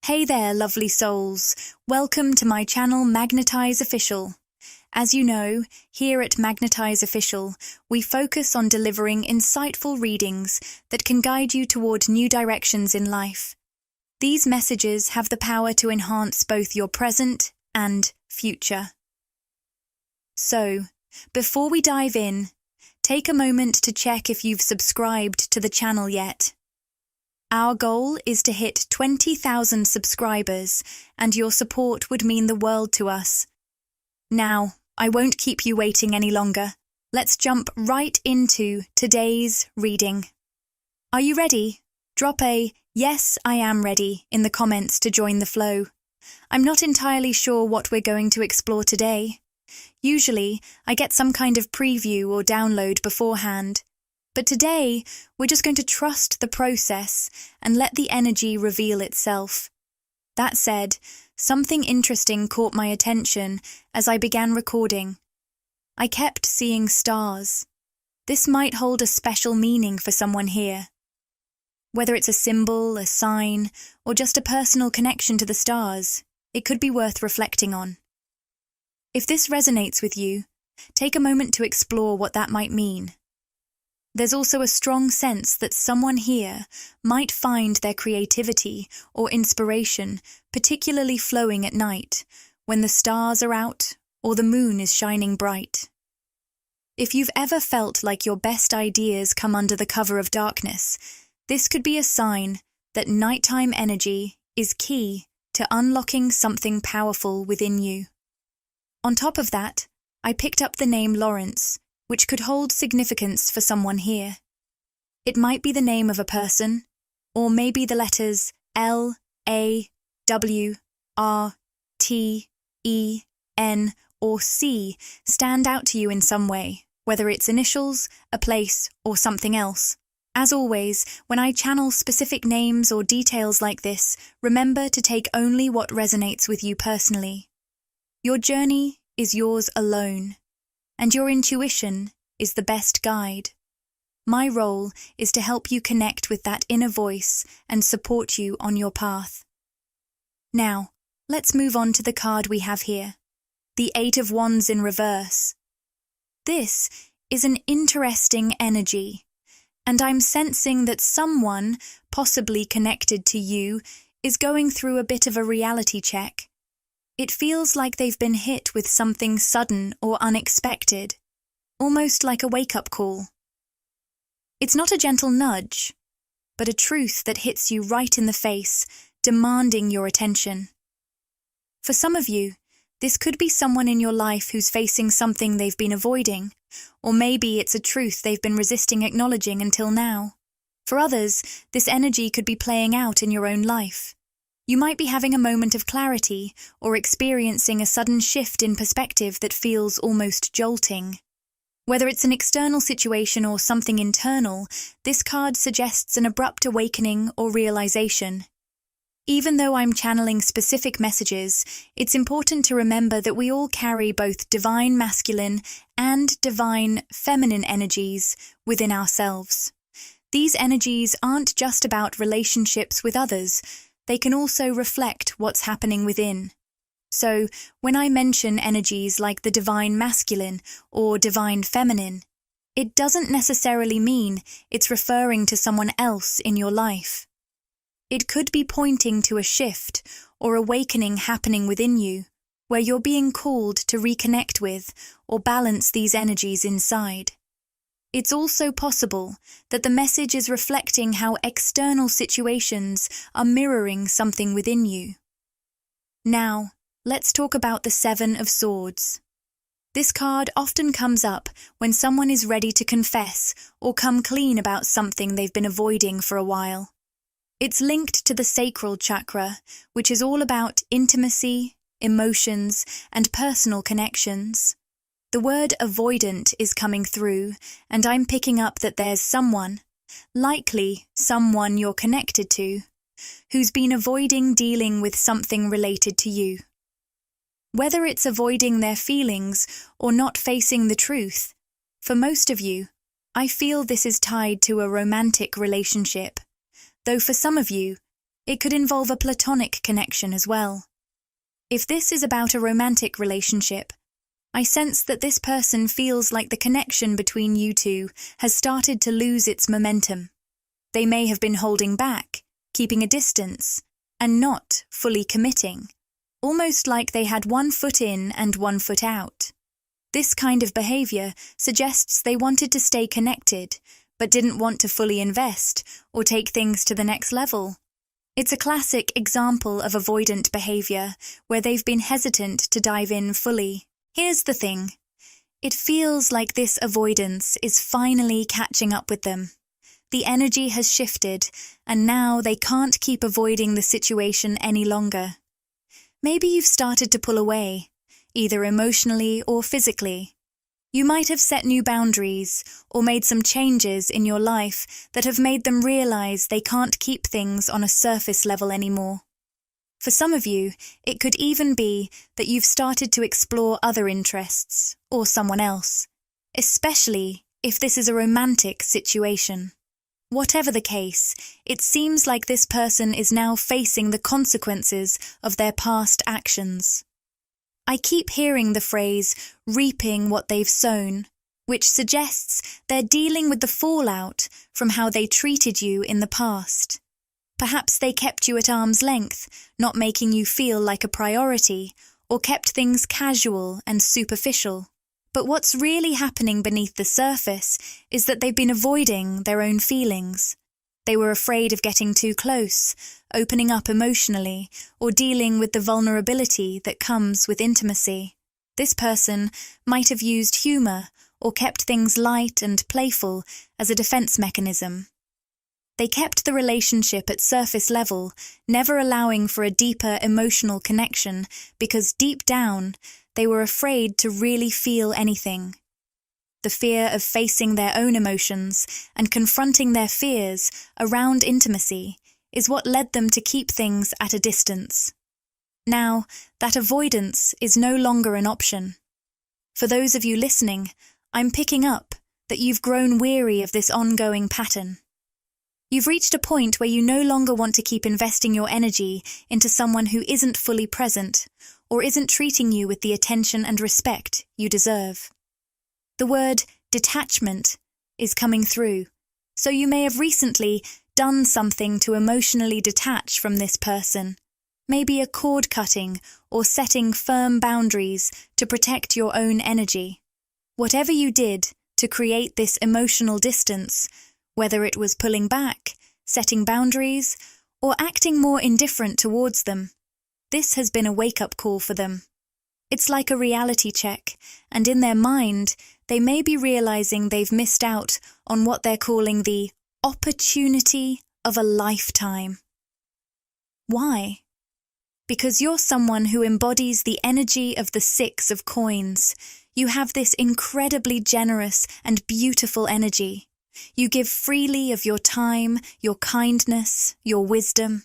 Hey there, lovely souls. Welcome to my channel Magnetize Official. As you know, here at Magnetize Official, we focus on delivering insightful readings that can guide you toward new directions in life. These messages have the power to enhance both your present and future. So, before we dive in, take a moment to check if you've subscribed to the channel yet. Our goal is to hit 20,000 subscribers, and your support would mean the world to us. Now, I won't keep you waiting any longer. Let's jump right into today's reading. Are you ready? Drop a "Yes, I am ready" in the comments to join the flow. I'm not entirely sure what we're going to explore today. Usually, I get some kind of preview or download beforehand. But today, we're just going to trust the process and let the energy reveal itself. That said, something interesting caught my attention as I began recording. I kept seeing stars. This might hold a special meaning for someone here. Whether it's a symbol, a sign, or just a personal connection to the stars, it could be worth reflecting on. If this resonates with you, take a moment to explore what that might mean. There's also a strong sense that someone here might find their creativity or inspiration particularly flowing at night, when the stars are out or the moon is shining bright. If you've ever felt like your best ideas come under the cover of darkness, this could be a sign that nighttime energy is key to unlocking something powerful within you. On top of that, I picked up the name Lawrence, which could hold significance for someone here. It might be the name of a person, or maybe the letters L, A, W, R, T, E, N, or C stand out to you in some way, whether it's initials, a place, or something else. As always, when I channel specific names or details like this, remember to take only what resonates with you personally. Your journey is yours alone, and your intuition is the best guide. My role is to help you connect with that inner voice and support you on your path. Now, let's move on to the card we have here, the Eight of Wands in reverse. This is an interesting energy, and I'm sensing that someone, possibly connected to you, is going through a bit of a reality check. It feels like they've been hit with something sudden or unexpected, almost like a wake-up call. It's not a gentle nudge, but a truth that hits you right in the face, demanding your attention. For some of you, this could be someone in your life who's facing something they've been avoiding, or maybe it's a truth they've been resisting acknowledging until now. For others, this energy could be playing out in your own life. You might be having a moment of clarity or experiencing a sudden shift in perspective that feels almost jolting. Whether it's an external situation or something internal, this card suggests an abrupt awakening or realization. Even though I'm channeling specific messages, it's important to remember that we all carry both divine masculine and divine feminine energies within ourselves. These energies aren't just about relationships with others. They can also reflect what's happening within. So, when I mention energies like the divine masculine or divine feminine, it doesn't necessarily mean it's referring to someone else in your life. It could be pointing to a shift or awakening happening within you, where you're being called to reconnect with or balance these energies inside. It's also possible that the message is reflecting how external situations are mirroring something within you. Now, let's talk about the Seven of Swords. This card often comes up when someone is ready to confess or come clean about something they've been avoiding for a while. It's linked to the sacral chakra, which is all about intimacy, emotions, and personal connections. The word avoidant is coming through, and I'm picking up that there's someone, likely someone you're connected to, who's been avoiding dealing with something related to you. Whether it's avoiding their feelings or not facing the truth, for most of you, I feel this is tied to a romantic relationship, though for some of you, It could involve a platonic connection as well. If this is about a romantic relationship, I sense that this person feels like the connection between you two has started to lose its momentum. They may have been holding back, keeping a distance, and not fully committing, almost like they had one foot in and one foot out. This kind of behavior suggests they wanted to stay connected, but didn't want to fully invest or take things to the next level. It's a classic example of avoidant behavior where they've been hesitant to dive in fully. Here's the thing. It feels like this avoidance is finally catching up with them. The energy has shifted, and now they can't keep avoiding the situation any longer. Maybe you've started to pull away, either emotionally or physically. You might have set new boundaries or made some changes in your life that have made them realize they can't keep things on a surface level anymore. For some of you, it could even be that you've started to explore other interests or someone else, especially if this is a romantic situation. Whatever the case, it seems like this person is now facing the consequences of their past actions. I keep hearing the phrase, reaping what they've sown, which suggests they're dealing with the fallout from how they treated you in the past. Perhaps they kept you at arm's length, not making you feel like a priority, or kept things casual and superficial. But what's really happening beneath the surface is that they've been avoiding their own feelings. They were afraid of getting too close, opening up emotionally, or dealing with the vulnerability that comes with intimacy. This person might have used humor or kept things light and playful as a defense mechanism. They kept the relationship at surface level, never allowing for a deeper emotional connection because deep down, they were afraid to really feel anything. The fear of facing their own emotions and confronting their fears around intimacy is what led them to keep things at a distance. Now, that avoidance is no longer an option. For those of you listening, I'm picking up that you've grown weary of this ongoing pattern. You've reached a point where you no longer want to keep investing your energy into someone who isn't fully present or isn't treating you with the attention and respect you deserve. The word detachment is coming through, so you may have recently done something to emotionally detach from this person, maybe a cord cutting or setting firm boundaries to protect your own energy. Whatever you did to create this emotional distance, whether it was pulling back, setting boundaries, or acting more indifferent towards them, this has been a wake-up call for them. It's like a reality check, and in their mind, they may be realizing they've missed out on what they're calling the opportunity of a lifetime. Why? Because you're someone who embodies the energy of the Six of Coins. You have this incredibly generous and beautiful energy. You give freely of your time, your kindness, your wisdom.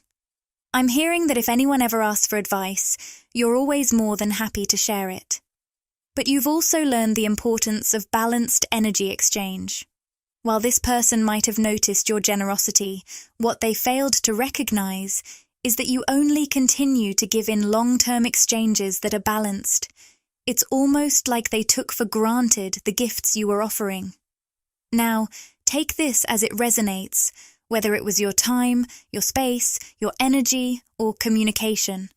I'm hearing that if anyone ever asks for advice, you're always more than happy to share it. But you've also learned the importance of balanced energy exchange. While this person might have noticed your generosity, what they failed to recognize is that you only continue to give in long-term exchanges that are balanced. It's almost like they took for granted the gifts you were offering. Now, take this as it resonates, whether it was your time, your space, your energy, or communication.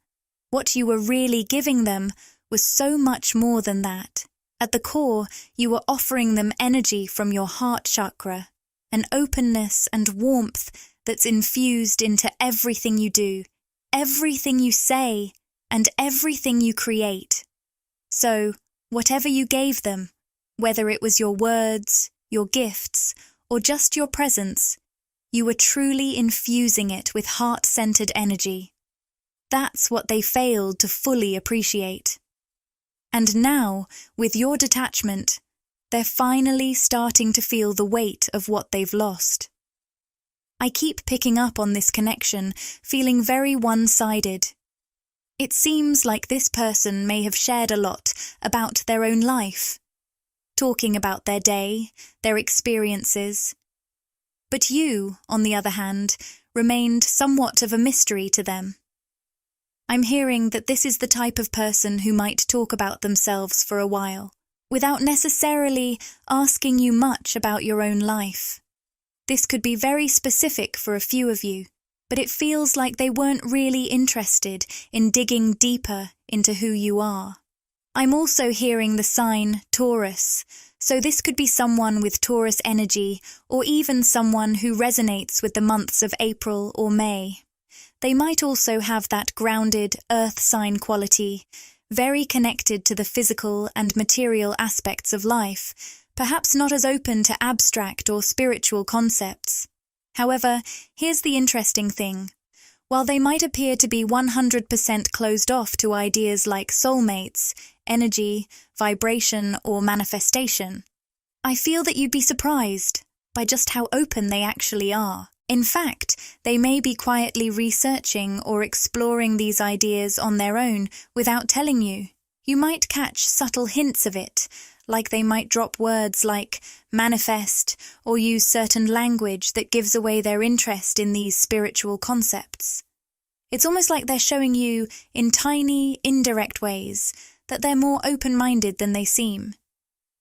What you were really giving them was so much more than that. At the core, you were offering them energy from your heart chakra, an openness and warmth that's infused into everything you do, everything you say, and everything you create. So, whatever you gave them, whether it was your words, your gifts, or just your presence, you were truly infusing it with heart-centered energy. That's what they failed to fully appreciate. And now, with your detachment, they're finally starting to feel the weight of what they've lost. I keep picking up on this connection, feeling very one-sided. It seems like this person may have shared a lot about their own life, talking about their day, their experiences. But you, on the other hand, remained somewhat of a mystery to them. I'm hearing that this is the type of person who might talk about themselves for a while, without necessarily asking you much about your own life. This could be very specific for a few of you, but it feels like they weren't really interested in digging deeper into who you are. I'm also hearing the sign Taurus, so this could be someone with Taurus energy or even someone who resonates with the months of April or May. They might also have that grounded earth sign quality, very connected to the physical and material aspects of life, perhaps not as open to abstract or spiritual concepts. However, here's the interesting thing. While they might appear to be 100% closed off to ideas like soulmates, energy, vibration, or manifestation, I feel that you'd be surprised by just how open they actually are. In fact, they may be quietly researching or exploring these ideas on their own without telling you. You might catch subtle hints of it, like they might drop words like manifest or use certain language that gives away their interest in these spiritual concepts. It's almost like they're showing you, in tiny, indirect ways, that they're more open-minded than they seem.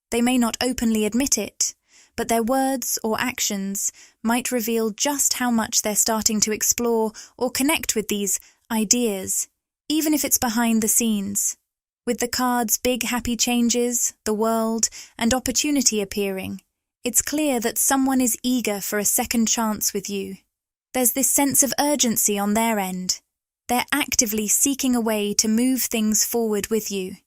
They may not openly admit it, but their words or actions might reveal just how much they're starting to explore or connect with these ideas, even if it's behind the scenes. With the cards Big Happy Changes, the World, and Opportunity appearing, it's clear that someone is eager for a second chance with you. There's this sense of urgency on their end. They're actively seeking a way to move things forward with you.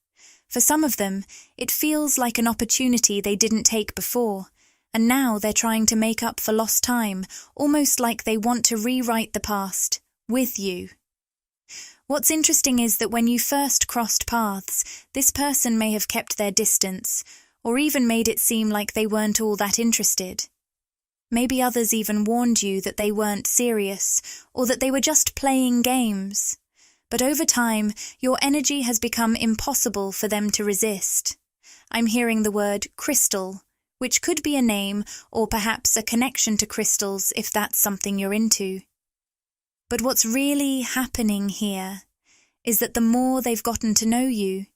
For some of them, it feels like an opportunity they didn't take before, and now they're trying to make up for lost time, almost like they want to rewrite the past with you. What's interesting is that when you first crossed paths, this person may have kept their distance, or even made it seem like they weren't all that interested. Maybe others even warned you that they weren't serious, or that they were just playing games. But over time, your energy has become impossible for them to resist. I'm hearing the word crystal, which could be a name or perhaps a connection to crystals if that's something you're into. But what's really happening here is that the more they've gotten to know you,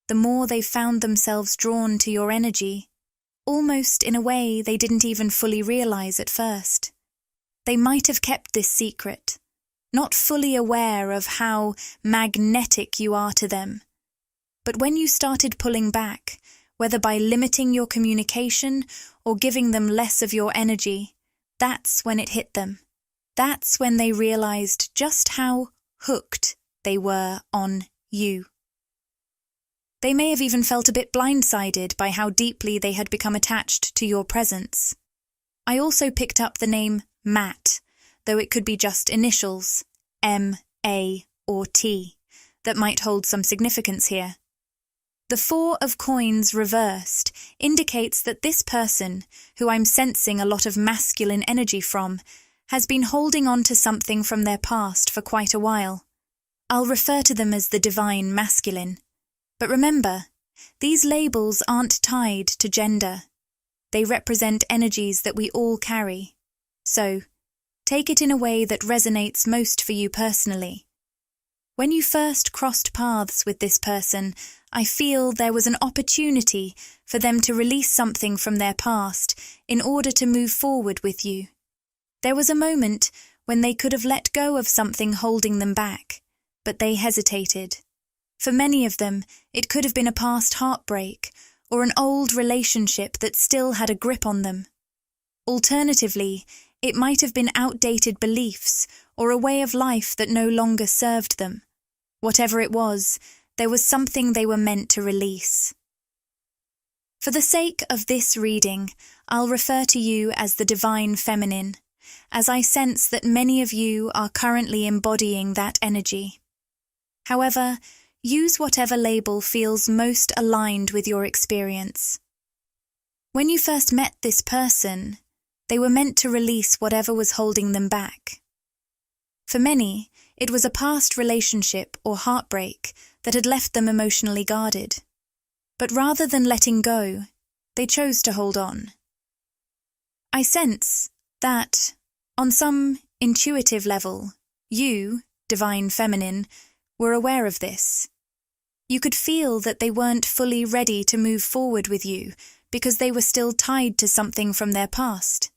the more they've found themselves drawn to your energy, almost in a way they didn't even fully realize at first. They might have kept this secret, not fully aware of how magnetic you are to them. But when you started pulling back, whether by limiting your communication or giving them less of your energy, that's when it hit them. That's when they realized just how hooked they were on you. They may have even felt a bit blindsided by how deeply they had become attached to your presence. I also picked up the name Matt, though it could be just initials, M, A, or T, that might hold some significance here. The Four of Coins reversed indicates that this person, who I'm sensing a lot of masculine energy from, has been holding on to something from their past for quite a while. I'll refer to them as the divine masculine. But remember, these labels aren't tied to gender. They represent energies that we all carry. So, take it in a way that resonates most for you personally. When you first crossed paths with this person, I feel there was an opportunity for them to release something from their past in order to move forward with you. There was a moment when they could have let go of something holding them back, but they hesitated. For many of them, it could have been a past heartbreak or an old relationship that still had a grip on them. Alternatively, it might have been outdated beliefs or a way of life that no longer served them. Whatever it was, there was something they were meant to release. For the sake of this reading, I'll refer to you as the divine feminine, as I sense that many of you are currently embodying that energy. However, use whatever label feels most aligned with your experience. When you first met this person, they were meant to release whatever was holding them back. For many, it was a past relationship or heartbreak that had left them emotionally guarded. But rather than letting go, they chose to hold on. I sense that, on some intuitive level, you, divine feminine, were aware of this. You could feel that they weren't fully ready to move forward with you because they were still tied to something from their past.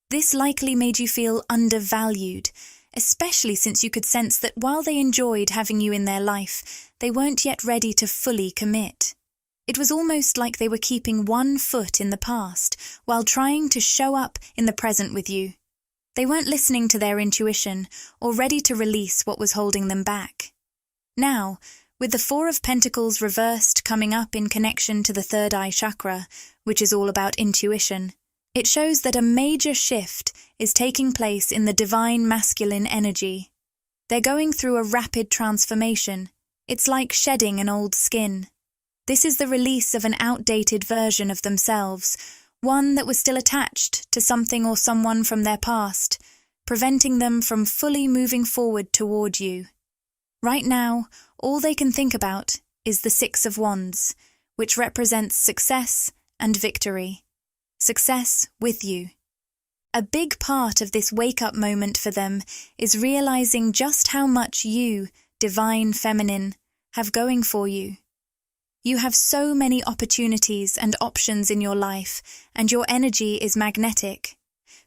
This likely made you feel undervalued, especially since you could sense that while they enjoyed having you in their life, they weren't yet ready to fully commit. It was almost like they were keeping one foot in the past while trying to show up in the present with you. They weren't listening to their intuition or ready to release what was holding them back. Now, with the Four of Pentacles reversed coming up in connection to the third eye chakra, which is all about intuition, it shows that a major shift is taking place in the divine masculine energy. They're going through a rapid transformation. It's like shedding an old skin. This is the release of an outdated version of themselves, one that was still attached to something or someone from their past, preventing them from fully moving forward toward you. Right now, all they can think about is the Six of Wands, which represents success and victory. Success with you. A big part of this wake-up moment for them is realizing just how much you, divine feminine, have going for you. You have so many opportunities and options in your life, and your energy is magnetic.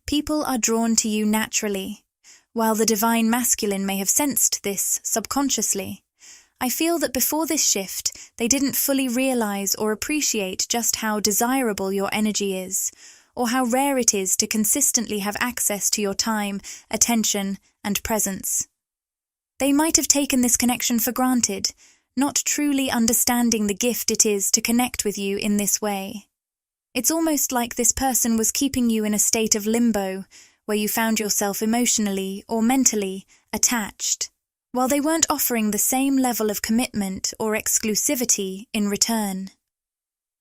People are drawn to you naturally. While the divine masculine may have sensed this subconsciously, I feel that before this shift, they didn't fully realize or appreciate just how desirable your energy is, or how rare it is to consistently have access to your time, attention, and presence. They might have taken this connection for granted, not truly understanding the gift it is to connect with you in this way. It's almost like this person was keeping you in a state of limbo, where you found yourself emotionally or mentally attached, while they weren't offering the same level of commitment or exclusivity in return.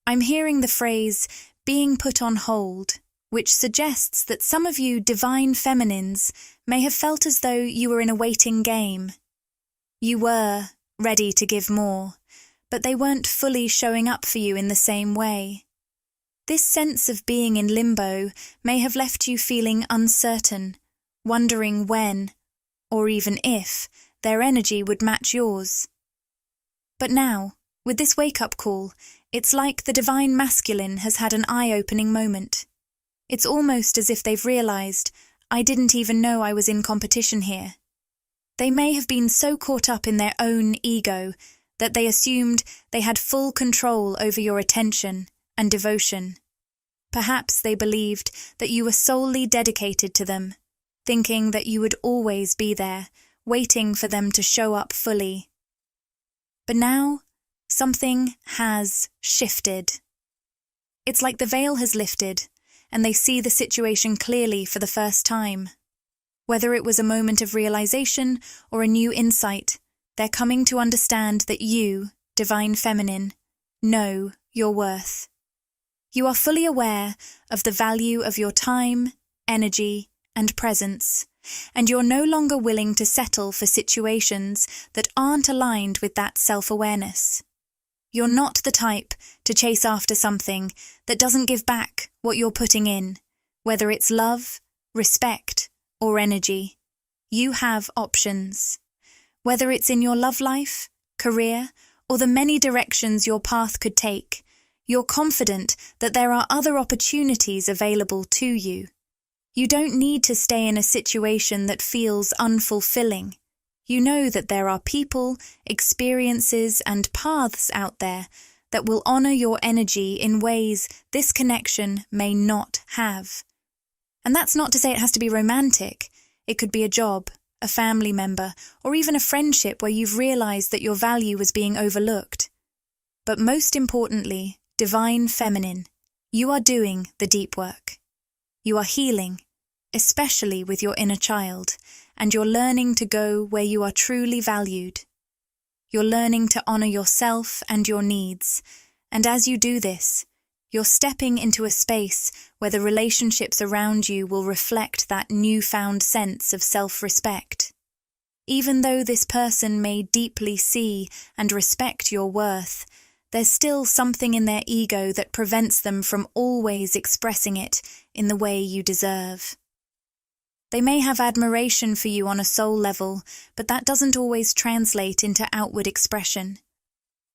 I'm hearing the phrase, being put on hold, which suggests that some of you divine feminines may have felt as though you were in a waiting game. You were ready to give more, but they weren't fully showing up for you in the same way. This sense of being in limbo may have left you feeling uncertain, wondering when, or even if, their energy would match yours. But now, with this wake-up call, it's like the divine masculine has had an eye-opening moment. It's almost as if they've realized, I didn't even know I was in competition here. They may have been so caught up in their own ego that they assumed they had full control over your attention and devotion. Perhaps they believed that you were solely dedicated to them, thinking that you would always be there, waiting for them to show up fully. But now, something has shifted. It's like the veil has lifted, and they see the situation clearly for the first time. Whether it was a moment of realization or a new insight, they're coming to understand that you, divine feminine, know your worth. You are fully aware of the value of your time, energy, and presence, and you're no longer willing to settle for situations that aren't aligned with that self-awareness. You're not the type to chase after something that doesn't give back what you're putting in, whether it's love, respect, or energy. You have options. Whether it's in your love life, career, or the many directions your path could take, you're confident that there are other opportunities available to you. You don't need to stay in a situation that feels unfulfilling. You know that there are people, experiences, and paths out there that will honor your energy in ways this connection may not have. And that's not to say it has to be romantic. It could be a job, a family member, or even a friendship where you've realized that your value was being overlooked. But most importantly, divine feminine, you are doing the deep work. You are healing, especially with your inner child, and you're learning to go where you are truly valued. You're learning to honor yourself and your needs, and as you do this, you're stepping into a space where the relationships around you will reflect that newfound sense of self-respect. Even though this person may deeply see and respect your worth, there's still something in their ego that prevents them from always expressing it in the way you deserve. They may have admiration for you on a soul level, but that doesn't always translate into outward expression.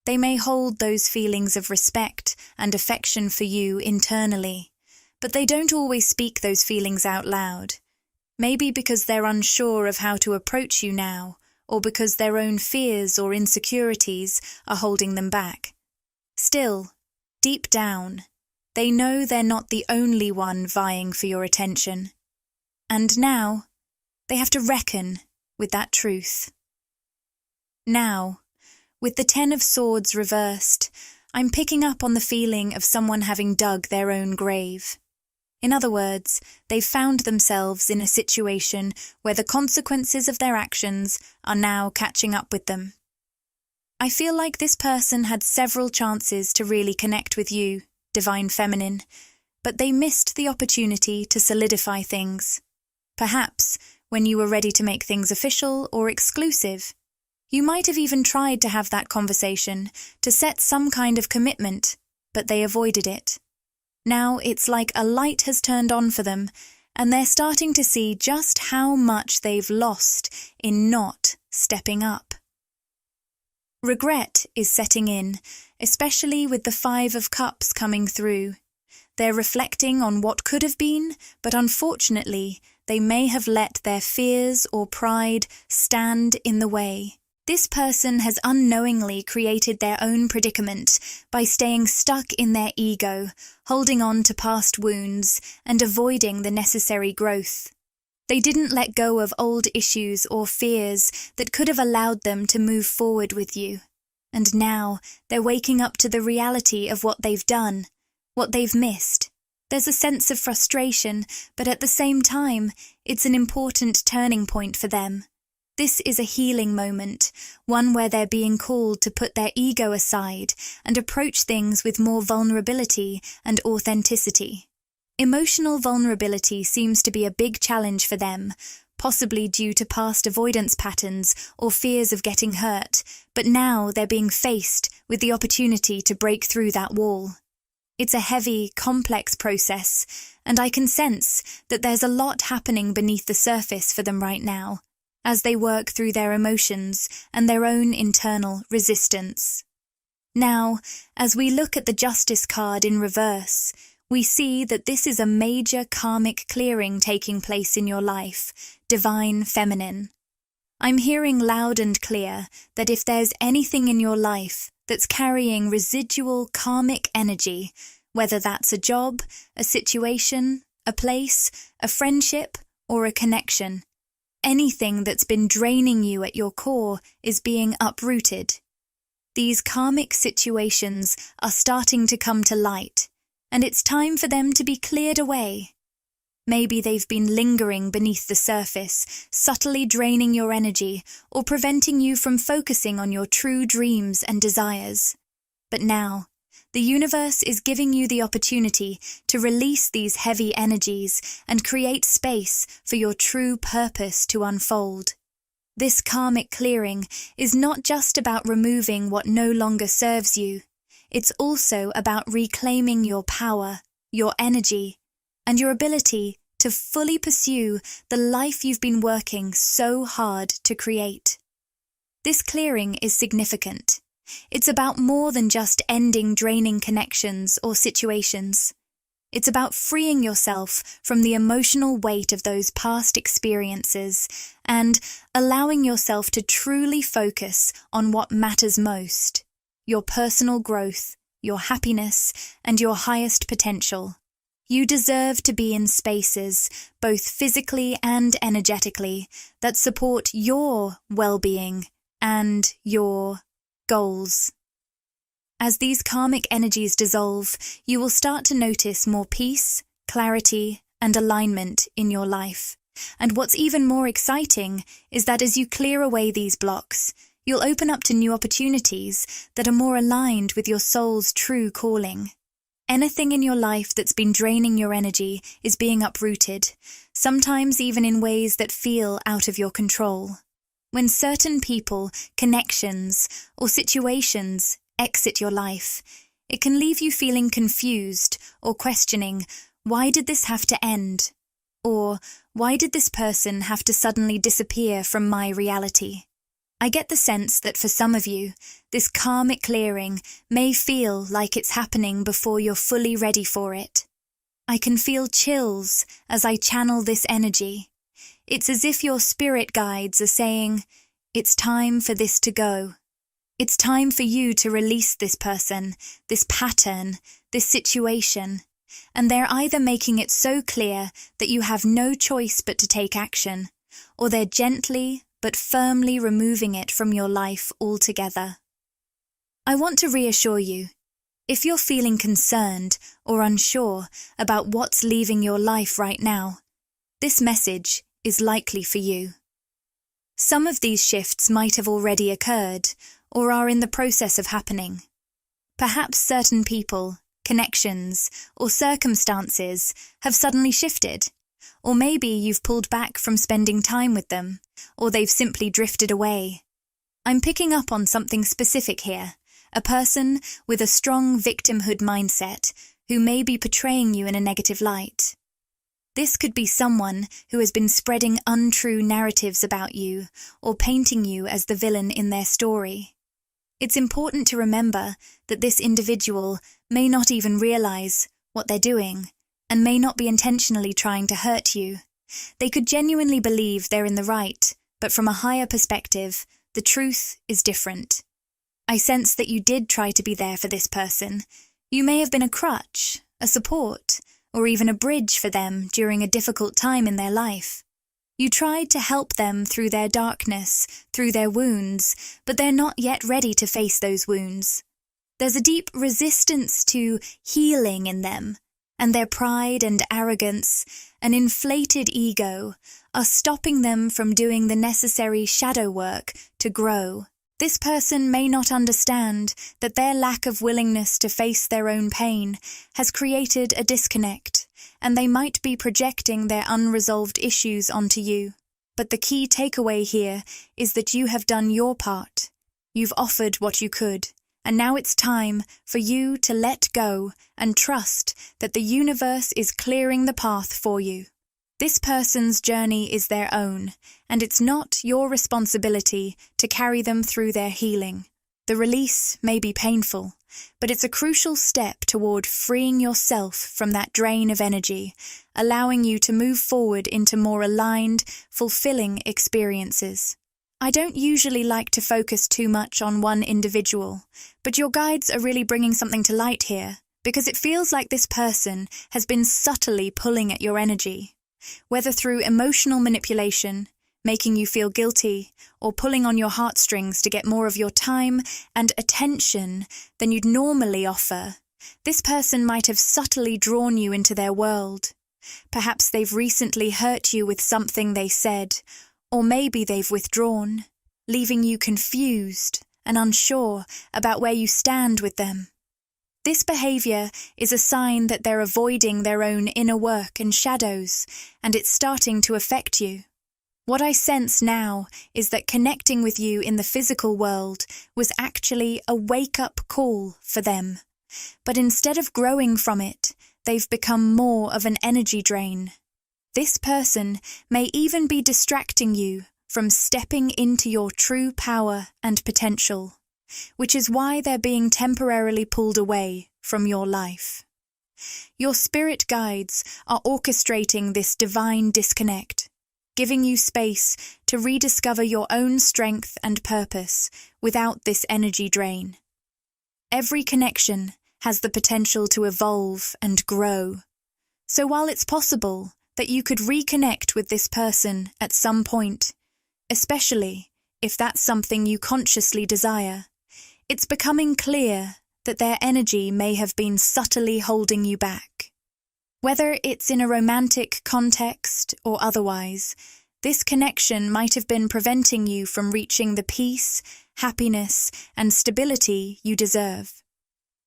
They may hold those feelings of respect and affection for you internally, but they don't always speak those feelings out loud. Maybe because they're unsure of how to approach you now, or because their own fears or insecurities are holding them back. Still, deep down, they know they're not the only one vying for your attention. And now, they have to reckon with that truth. Now, with the 10 of Swords reversed, I'm picking up on the feeling of someone having dug their own grave. In other words, they've found themselves in a situation where the consequences of their actions are now catching up with them. I feel like this person had several chances to really connect with you, Divine Feminine, but they missed the opportunity to solidify things. Perhaps when you were ready to make things official or exclusive. You might have even tried to have that conversation, to set some kind of commitment, but they avoided it. Now it's like a light has turned on for them, and they're starting to see just how much they've lost in not stepping up. Regret is setting in, especially with the 5 of Cups coming through. They're reflecting on what could have been, but unfortunately, they may have let their fears or pride stand in the way. This person has unknowingly created their own predicament by staying stuck in their ego, holding on to past wounds, and avoiding the necessary growth. They didn't let go of old issues or fears that could have allowed them to move forward with you. And now they're waking up to the reality of what they've done, what they've missed. There's a sense of frustration, but at the same time, it's an important turning point for them. This is a healing moment, one where they're being called to put their ego aside and approach things with more vulnerability and authenticity. Emotional vulnerability seems to be a big challenge for them, possibly due to past avoidance patterns or fears of getting hurt, but now they're being faced with the opportunity to break through that wall. It's a heavy, complex process, and I can sense that there's a lot happening beneath the surface for them right now, as they work through their emotions and their own internal resistance. Now, as we look at the Justice card in reverse, we see that this is a major karmic clearing taking place in your life, Divine Feminine. I'm hearing loud and clear that if there's anything in your life that's carrying residual karmic energy, whether that's a job, a situation, a place, a friendship, or a connection, anything that's been draining you at your core is being uprooted. These karmic situations are starting to come to light, and it's time for them to be cleared away. Maybe they've been lingering beneath the surface, subtly draining your energy or preventing you from focusing on your true dreams and desires. But now, the universe is giving you the opportunity to release these heavy energies and create space for your true purpose to unfold. This karmic clearing is not just about removing what no longer serves you. It's also about reclaiming your power, your energy, and your ability to fully pursue the life you've been working so hard to create. This clearing is significant. It's about more than just ending draining connections or situations. It's about freeing yourself from the emotional weight of those past experiences and allowing yourself to truly focus on what matters most: your personal growth, your happiness, and your highest potential. You deserve to be in spaces, both physically and energetically, that support your well-being and your goals. As these karmic energies dissolve, you will start to notice more peace, clarity, and alignment in your life. And what's even more exciting is that as you clear away these blocks, you'll open up to new opportunities that are more aligned with your soul's true calling. Anything in your life that's been draining your energy is being uprooted, sometimes even in ways that feel out of your control. When certain people, connections, or situations exit your life, it can leave you feeling confused or questioning, why did this have to end? Or, why did this person have to suddenly disappear from my reality? I get the sense that for some of you, this karmic clearing may feel like it's happening before you're fully ready for it. I can feel chills as I channel this energy. It's as if your spirit guides are saying, it's time for this to go. It's time for you to release this person, this pattern, this situation. And they're either making it so clear that you have no choice but to take action, or they're gently but firmly removing it from your life altogether. I want to reassure you, if you're feeling concerned or unsure about what's leaving your life right now, this message is likely for you. Some of these shifts might have already occurred or are in the process of happening. Perhaps certain people, connections, or circumstances have suddenly shifted, or maybe you've pulled back from spending time with them, or they've simply drifted away. I'm picking up on something specific here, a person with a strong victimhood mindset who may be portraying you in a negative light. This could be someone who has been spreading untrue narratives about you or painting you as the villain in their story. It's important to remember that this individual may not even realize what they're doing and may not be intentionally trying to hurt you. They could genuinely believe they're in the right, but from a higher perspective, the truth is different. I sense that you did try to be there for this person. You may have been a crutch, a support, or even a bridge for them during a difficult time in their life. You tried to help them through their darkness, through their wounds, but they're not yet ready to face those wounds. There's a deep resistance to healing in them, and their pride and arrogance, an inflated ego, are stopping them from doing the necessary shadow work to grow. This person may not understand that their lack of willingness to face their own pain has created a disconnect, and they might be projecting their unresolved issues onto you. But the key takeaway here is that you have done your part. You've offered what you could, and now it's time for you to let go and trust that the universe is clearing the path for you. This person's journey is their own, and it's not your responsibility to carry them through their healing. The release may be painful, but it's a crucial step toward freeing yourself from that drain of energy, allowing you to move forward into more aligned, fulfilling experiences. I don't usually like to focus too much on one individual, but your guides are really bringing something to light here, because it feels like this person has been subtly pulling at your energy. Whether through emotional manipulation, making you feel guilty, or pulling on your heartstrings to get more of your time and attention than you'd normally offer, this person might have subtly drawn you into their world. Perhaps they've recently hurt you with something they said, or maybe they've withdrawn, leaving you confused and unsure about where you stand with them. This behavior is a sign that they're avoiding their own inner work and shadows, and it's starting to affect you. What I sense now is that connecting with you in the physical world was actually a wake-up call for them. But instead of growing from it, they've become more of an energy drain. This person may even be distracting you from stepping into your true power and potential, which is why they're being temporarily pulled away from your life. Your spirit guides are orchestrating this divine disconnect, giving you space to rediscover your own strength and purpose without this energy drain. Every connection has the potential to evolve and grow. So while it's possible that you could reconnect with this person at some point, especially if that's something you consciously desire, it's becoming clear that their energy may have been subtly holding you back. Whether it's in a romantic context or otherwise, this connection might have been preventing you from reaching the peace, happiness, and stability you deserve.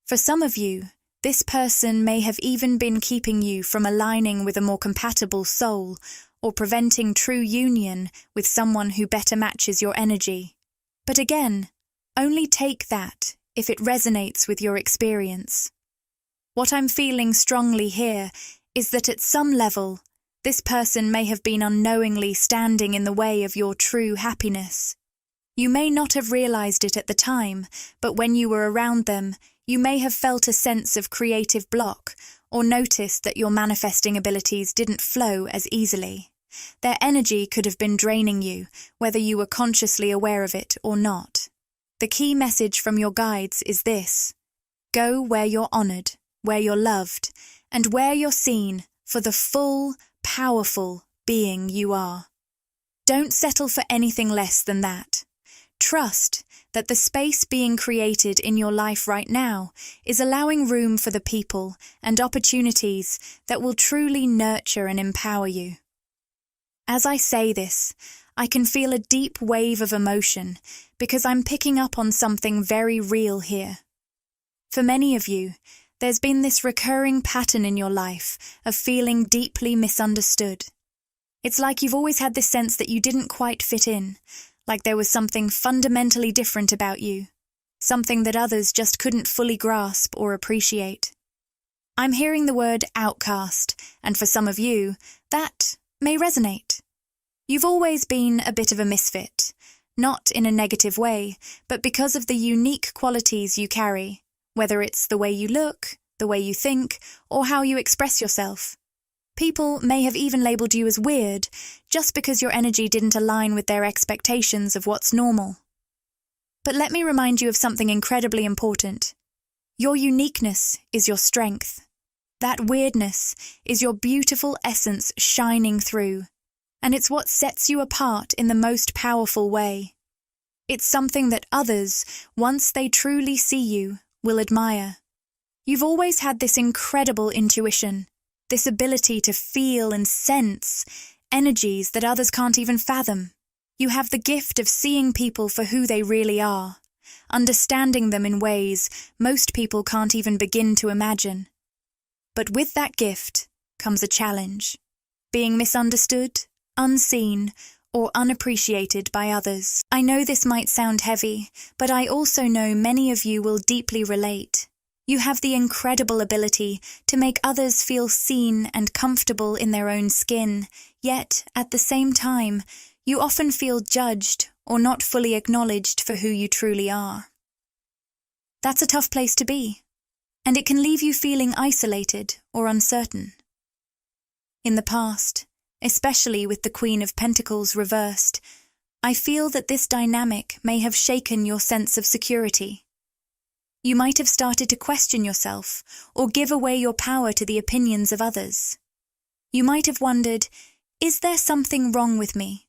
For some of you, this person may have even been keeping you from aligning with a more compatible soul or preventing true union with someone who better matches your energy. But again, only take that if it resonates with your experience. What I'm feeling strongly here is that at some level, This person may have been unknowingly standing in the way of your true happiness. You may not have realized it at the time, but when you were around them, you may have felt a sense of creative block or noticed that your manifesting abilities didn't flow as easily. Their energy could have been draining you, whether you were consciously aware of it or not. The key message from your guides is this: go where you're honored, where you're loved, and where you're seen for the full, powerful being you are. Don't settle for anything less than that. Trust that the space being created in your life right now is allowing room for the people and opportunities that will truly nurture and empower you. As I say this, I can feel a deep wave of emotion because I'm picking up on something very real here. For many of you, there's been this recurring pattern in your life of feeling deeply misunderstood. It's like you've always had this sense that you didn't quite fit in, like there was something fundamentally different about you, something that others just couldn't fully grasp or appreciate. I'm hearing the word outcast, and for some of you, that may resonate. You've always been a bit of a misfit, not in a negative way, but because of the unique qualities you carry, whether it's the way you look, the way you think, or how you express yourself. People may have even labelled you as weird, just because your energy didn't align with their expectations of what's normal. But let me remind you of something incredibly important. Your uniqueness is your strength. That weirdness is your beautiful essence shining through, and it's what sets you apart in the most powerful way. It's something that others, once they truly see you, will admire. You've always had this incredible intuition, this ability to feel and sense energies that others can't even fathom. You have the gift of seeing people for who they really are, understanding them in ways most people can't even begin to imagine. But with that gift comes a challenge: being misunderstood, unseen, or unappreciated by others. I know this might sound heavy, but I also know many of you will deeply relate. You have the incredible ability to make others feel seen and comfortable in their own skin, yet, at the same time, you often feel judged or not fully acknowledged for who you truly are. That's a tough place to be, and it can leave you feeling isolated or uncertain. In the past, especially with the Queen of Pentacles reversed, I feel that this dynamic may have shaken your sense of security. You might have started to question yourself or give away your power to the opinions of others. You might have wondered, is there something wrong with me?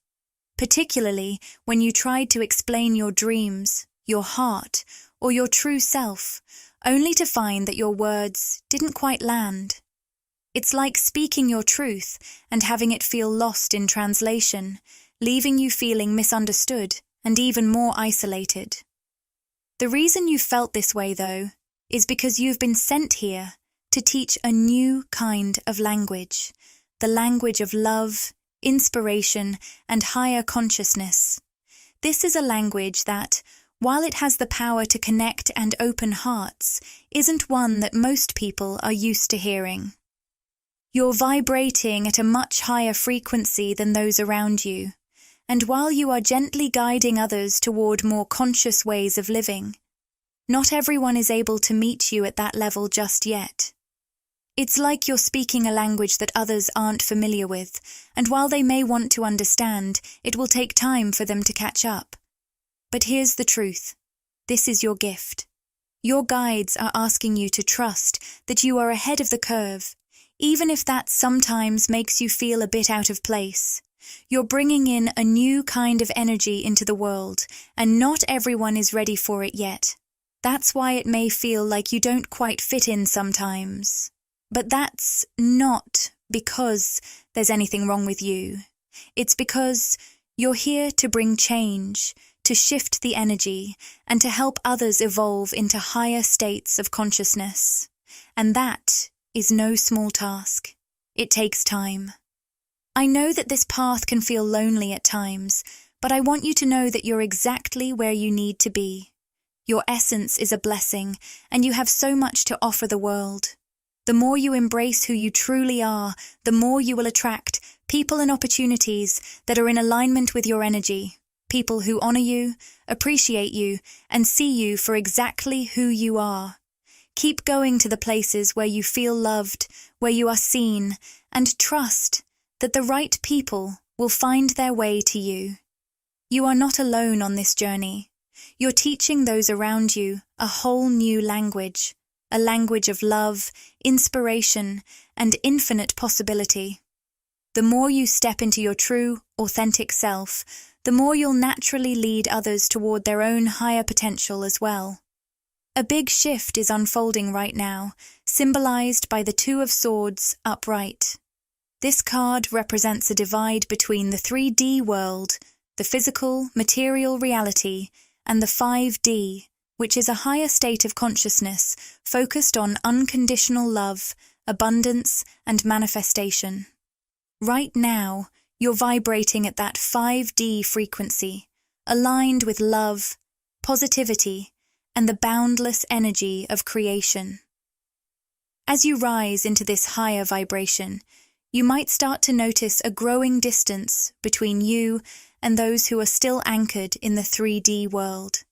Particularly when you tried to explain your dreams, your heart, or your true self, only to find that your words didn't quite land. It's like speaking your truth and having it feel lost in translation, leaving you feeling misunderstood and even more isolated. The reason you felt this way, though, is because you've been sent here to teach a new kind of language, the language of love, inspiration, and higher consciousness. This is a language that, while it has the power to connect and open hearts, isn't one that most people are used to hearing. You're vibrating at a much higher frequency than those around you, and while you are gently guiding others toward more conscious ways of living, not everyone is able to meet you at that level just yet. It's like you're speaking a language that others aren't familiar with, and while they may want to understand, it will take time for them to catch up. But here's the truth. This is your gift. Your guides are asking you to trust that you are ahead of the curve, even if that sometimes makes you feel a bit out of place. You're bringing in a new kind of energy into the world, and not everyone is ready for it yet. That's why it may feel like you don't quite fit in sometimes. But that's not because there's anything wrong with you. It's because you're here to bring change, to shift the energy, and to help others evolve into higher states of consciousness. And that is no small task. It takes time. I know that this path can feel lonely at times, but I want you to know that you're exactly where you need to be. Your essence is a blessing, and you have so much to offer the world. The more you embrace who you truly are, the more you will attract people and opportunities that are in alignment with your energy, people who honor you, appreciate you, and see you for exactly who you are. Keep going to the places where you feel loved, where you are seen, and trust that the right people will find their way to you. You are not alone on this journey. You're teaching those around you a whole new language, a language of love, inspiration, and infinite possibility. The more you step into your true, authentic self, the more you'll naturally lead others toward their own higher potential as well. A big shift is unfolding right now, symbolized by the Two of Swords upright. This card represents a divide between the 3D world, the physical, material reality, and the 5D, which is a higher state of consciousness focused on unconditional love, abundance, and manifestation. Right now, you're vibrating at that 5D frequency, aligned with love, positivity, and the boundless energy of creation. As you rise into this higher vibration, you might start to notice a growing distance between you and those who are still anchored in the 3D world.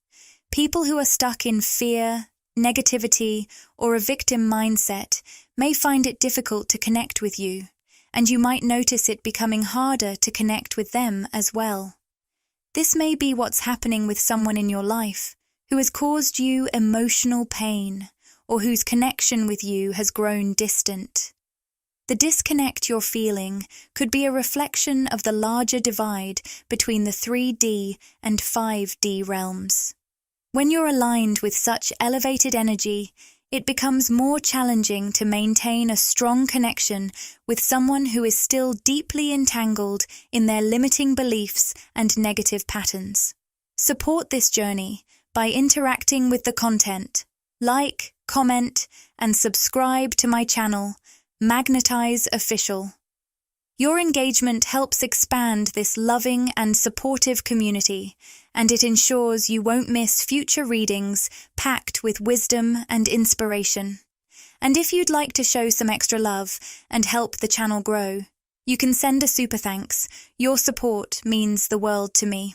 People who are stuck in fear, negativity, or a victim mindset may find it difficult to connect with you, and you might notice it becoming harder to connect with them as well. This may be what's happening with someone in your life who has caused you emotional pain, or whose connection with you has grown distant. The disconnect you're feeling could be a reflection of the larger divide between the 3D and 5D realms. When you're aligned with such elevated energy, it becomes more challenging to maintain a strong connection with someone who is still deeply entangled in their limiting beliefs and negative patterns. Support this journey by interacting with the content. Like, comment, and subscribe to my channel, Magnetize Official. Your engagement helps expand this loving and supportive community, and it ensures you won't miss future readings packed with wisdom and inspiration. And if you'd like to show some extra love and help the channel grow, you can send a super thanks. Your support means the world to me.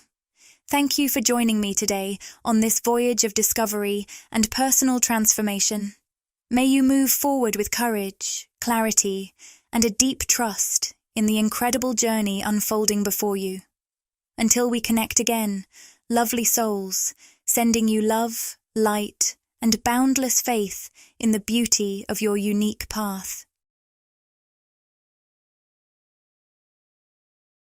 Thank you for joining me today on this voyage of discovery and personal transformation. May you move forward with courage, clarity, and a deep trust in the incredible journey unfolding before you. Until we connect again, lovely souls, sending you love, light, and boundless faith in the beauty of your unique path.